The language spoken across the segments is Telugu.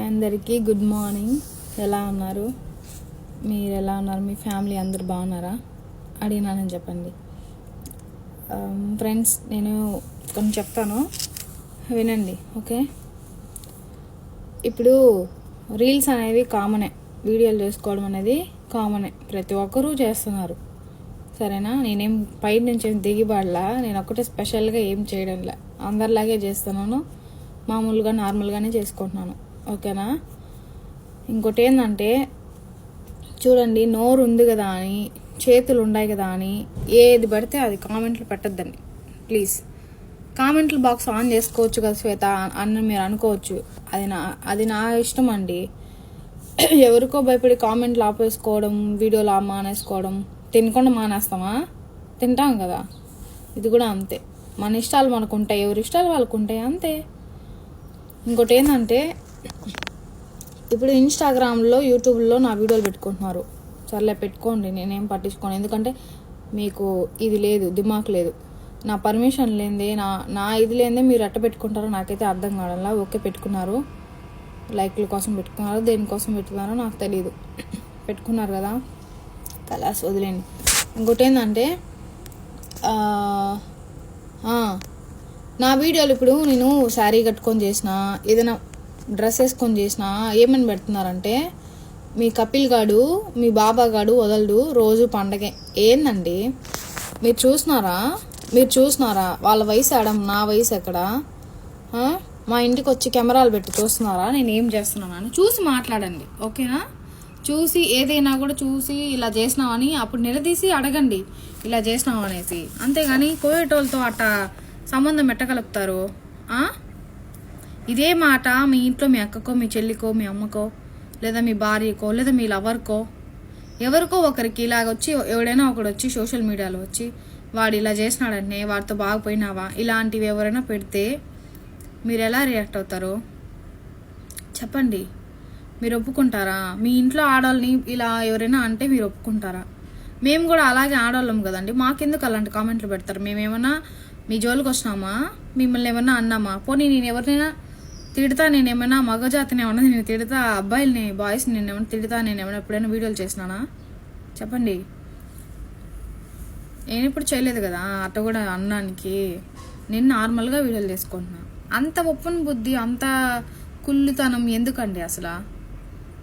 అందరికీ గుడ్ మార్నింగ్. ఎలా ఉన్నారు? మీరు ఎలా ఉన్నారు? మీ ఫ్యామిలీ అందరు బాగున్నారా? అడిగినానని చెప్పండి. ఫ్రెండ్స్, నేను కొన్ని చెప్తాను, వినండి. ఓకే, ఇప్పుడు రీల్స్ అనేవి కామనే, వీడియోలు చేసుకోవడం అనేది కామనే, ప్రతి ఒక్కరూ చేస్తున్నారు. సరేనా? నేనేం పై నుంచి ఏం దిగిబడలా, నేను ఒక్కటే స్పెషల్గా ఏం చేయడంలే, అందరిలాగే చేస్తున్నాను, మామూలుగా నార్మల్గానే చేసుకుంటున్నాను. ఓకేనా? ఇంకోటి ఏంటంటే, చూడండి, నోరు ఉంది కదా అని, చేతులు ఉన్నాయి కదా అని ఏది పడితే అది కామెంట్లు పెట్టద్దండి ప్లీజ్. కామెంట్ల బాక్స్ ఆన్ చేసుకోవచ్చు కదా శ్వేత అని మీరు అనుకోవచ్చు, అది నా ఇష్టం అండి. ఎవరికో భయపడి కామెంట్లు ఆపేసుకోవడం, వీడియోలు మానేసుకోవడం. తినకుండా మానేస్తామా? తింటాం కదా. ఇది కూడా అంతే, మన ఇష్టాలు మనకు ఉంటాయి, ఎవరి ఇష్టాలు వాళ్ళకు ఉంటాయి, అంతే. ఇంకోటి ఏంటంటే, ఇప్పుడు ఇన్స్టాగ్రామ్లో, యూట్యూబ్లో నా వీడియోలు పెట్టుకుంటున్నారు. సర్లే, పెట్టుకోండి, నేనేం పట్టించుకోను. ఎందుకంటే మీకు ఇది లేదు, దిమాక్ లేదు, నా పర్మిషన్ లేనిదే, నా ఇది లేనిదే మీరు ఎట్ట పెట్టుకుంటారో నాకైతే అర్థం కావడంలా. ఓకే, పెట్టుకున్నారు, లైక్ల కోసం పెట్టుకున్నారు, దేనికోసం పెట్టుకున్నారో నాకు తెలియదు. పెట్టుకున్నారు కదా, కలాస్ వదిలేండి. ఇంకోటి ఏంటంటే, నా వీడియోలు ఇప్పుడు నేను శారీ కట్టుకొని చేసిన, ఏదైనా డ్రెస్ వేసుకొని చేసిన, ఏమని పెడుతున్నారంటే, మీ కపిల్ గాడు, మీ బాబా గాడు వదలడు, రోజు పండగే. ఏందండి, మీరు చూస్తున్నారా? వాళ్ళ వయసు ఆడం, నా వయసు ఎక్కడ? మా ఇంటికి వచ్చి కెమెరాలు పెట్టి చూస్తున్నారా నేను ఏం చేస్తున్నానని? చూసి మాట్లాడండి, ఓకేనా? చూసి ఏదైనా కూడా చూసి ఇలా చేసినావని అప్పుడు నిలదీసి అడగండి, ఇలా చేసినావు అనేసి. అంతేగాని కోయేటోళ్ళతో అట్ట సంబంధం ఎట్టగలుపుతారు? ఇదే మాట మీ ఇంట్లో మీ అక్కకో, మీ చెల్లికో, మీ అమ్మకో, లేదా మీ భార్యకో, లేదా మీ లవర్కో, ఎవరికో ఒకరికి ఇలాగ వచ్చి, ఎవడైనా ఒకడు వచ్చి సోషల్ మీడియాలో వచ్చి వాడు ఇలా చేసినాడంటే, వాడితో బాగుపోయినావా, ఇలాంటివి ఎవరైనా పెడితే మీరు ఎలా రియాక్ట్ అవుతారు చెప్పండి? మీరు ఒప్పుకుంటారా? మీ ఇంట్లో ఆడవాళ్ళని ఇలా ఎవరైనా అంటే మీరు ఒప్పుకుంటారా? మేము కూడా అలాగే ఆడవాళ్ళం కదండి, మాకెందుకు అలాంటి కామెంట్లు పెడతారు? మేమేమన్నా మీ జోలికి వచ్చినామా? మిమ్మల్ని ఏమన్నా అన్నామా? పోనీ నేను ఎవరినైనా తిడతా, నేనేమైనా మగజాతిని ఏమన్నా నేను తిడతా, అబ్బాయిల్ని, బాయ్స్ని నేనేమన్నా తిడతా, నేనేమైనా ఎప్పుడైనా వీడియోలు చేసినానా చెప్పండి? నేను ఇప్పుడు చేయలేదు కదా అట్ట కూడా అన్నానికి. నేను నార్మల్గా వీడియోలు చేసుకుంటున్నా. అంత ఓపెన్ బుద్ధి, అంత కుళ్ళుతనం ఎందుకండి అసలు?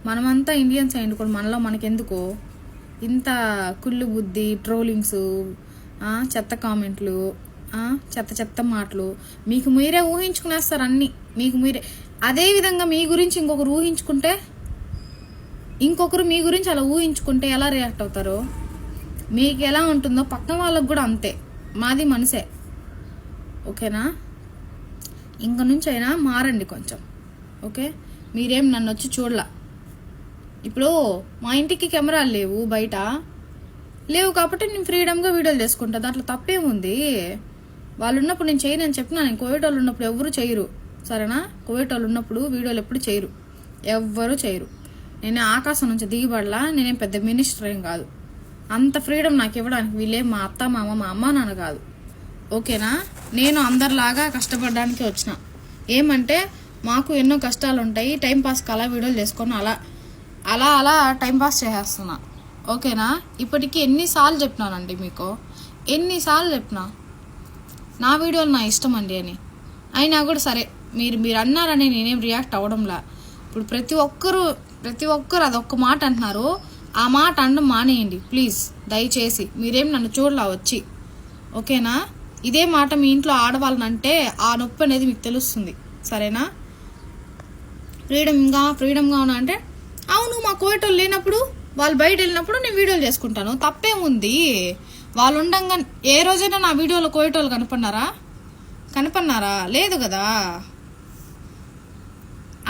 మనమంతా ఇండియన్స్ అయ్యింది కూడా, మనలో మనకెందుకు ఇంత కుళ్ళు బుద్ధి, ట్రోలింగ్స్, చెత్త కామెంట్లు, చెత్త మాటలు? మీకు మీరే ఊహించుకునేస్తారు అన్నీ, మీకు మీరే. అదేవిధంగా మీ గురించి ఇంకొకరు మీ గురించి అలా ఊహించుకుంటే ఎలా రియాక్ట్ అవుతారో, మీకు ఎలా ఉంటుందో పక్కన వాళ్ళకు కూడా అంతే. మాది మనసే, ఓకేనా? ఇంక నుంచి అయినా మారండి కొంచెం, ఓకే? మీరేం నన్ను వచ్చి చూడలా. ఇప్పుడు మా ఇంటికి కెమెరాలు లేవు, బయట లేవు కాబట్టి నేను ఫ్రీడమ్గా వీడియోలు చేసుకుంటా, దాంట్లో తప్పేముంది? వాళ్ళు ఉన్నప్పుడు నేను చేయను అని చెప్పినా. నేను కోవిడ్ వాళ్ళు ఉన్నప్పుడు ఎవరు చేయరు, సరేనా? కోవిడ్ వాళ్ళు ఉన్నప్పుడు వీడియోలు ఎప్పుడు చేయరు, ఎవ్వరూ చేయరు. నేను ఆకాశం నుంచి దిగిపడలా, నేనేం పెద్ద మినిస్టర్ ఏం కాదు. అంత ఫ్రీడమ్ నాకు ఇవ్వడానికి వీళ్ళేం మా అత్త, మా అమ్మ, మా అమ్మ నాన్న కాదు, ఓకేనా? నేను అందరిలాగా కష్టపడడానికి వచ్చిన. ఏమంటే మాకు ఎన్నో కష్టాలు ఉంటాయి, టైంపాస్కి అలా వీడియోలు చేసుకొని అలా టైంపాస్ చేసేస్తున్నా, ఓకేనా? ఇప్పటికీ ఎన్నిసార్లు చెప్పినానండి మీకు, ఎన్నిసార్లు చెప్పినా నా వీడియోలు నా ఇష్టం అండి అని. అయినా కూడా సరే, మీరు అన్నారని నేనేం రియాక్ట్ అవ్వడంలా. ఇప్పుడు ప్రతి ఒక్కరు అదొక్క మాట అంటున్నారు, ఆ మాట అనడం మానేయండి ప్లీజ్, దయచేసి. మీరేం నన్ను చూడలా వచ్చి, ఓకేనా? ఇదే మాట మీ ఇంట్లో ఆడవాళ్ళనంటే ఆ నొప్పి అనేది మీకు తెలుస్తుంది, సరేనా? ఫ్రీడమ్గా ఉన్నా అంటే, అవును, మా కోయటోళ్ళు లేనప్పుడు, వాళ్ళు బయట వెళ్ళినప్పుడు నేను వీడియోలు చేసుకుంటాను, తప్పేముంది? వాళ్ళు ఉండంగా ఏ రోజైనా నా వీడియోలో కోయటోళ్ళు కనపన్నారా? లేదు కదా.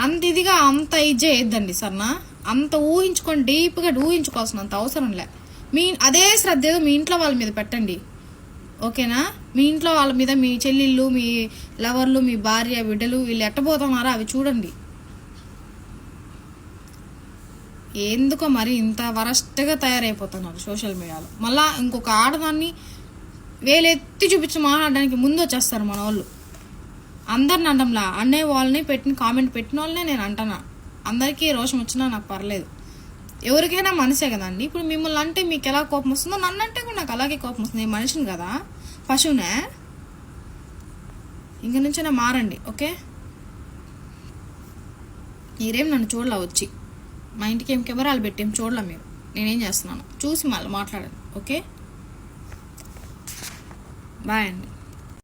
అంత ఇదిగా అంత ఇది చేయొద్దండి సరేనా? అంత ఊహించుకొని డీప్గా ఊహించుకోవాల్సినంత అవసరం లే. అదే శ్రద్ధ ఏదో మీ ఇంట్లో వాళ్ళ మీద పెట్టండి, ఓకేనా? మీ ఇంట్లో వాళ్ళ మీద, మీ చెల్లెళ్ళు, మీ లవర్లు, మీ భార్య, బిడ్డలు, వీళ్ళు ఎట్టబోతున్నారా అవి చూడండి. ఎందుకో మరి ఇంత వరస్ట్గా తయారైపోతున్నారు సోషల్ మీడియాలో. మళ్ళీ ఇంకొక ఆడదాన్ని వేలెత్తి చూపించి మాట్లాడడానికి ముందు వచ్చేస్తారు మన వాళ్ళు. అందరిని అంటంలా, అనే వాళ్ళని కామెంట్ పెట్టిన వాళ్ళనే నేను అంటున్నా, అందరికీ రోషం వచ్చినా నాకు పర్లేదు, ఎవరికైనా మనసే కదండి. ఇప్పుడు మిమ్మల్ని అంటే మీకు ఎలా కోపం వస్తుందో నన్ను అంటే కూడా నాకు అలాగే కోపం వస్తుంది. నేను మనిషిని కదా, పశువునే. ఇంక నుంచైనా మారండి, ఓకే? మీరేం నన్ను చూడలా వచ్చి, మా ఇంటికి ఏం కెమెరాలు పెట్టేం చూడలా మీరు నేనేం చేస్తున్నాను చూసి మళ్ళీ మాట్లాడండి, ఓకే? బాయ్ అండి.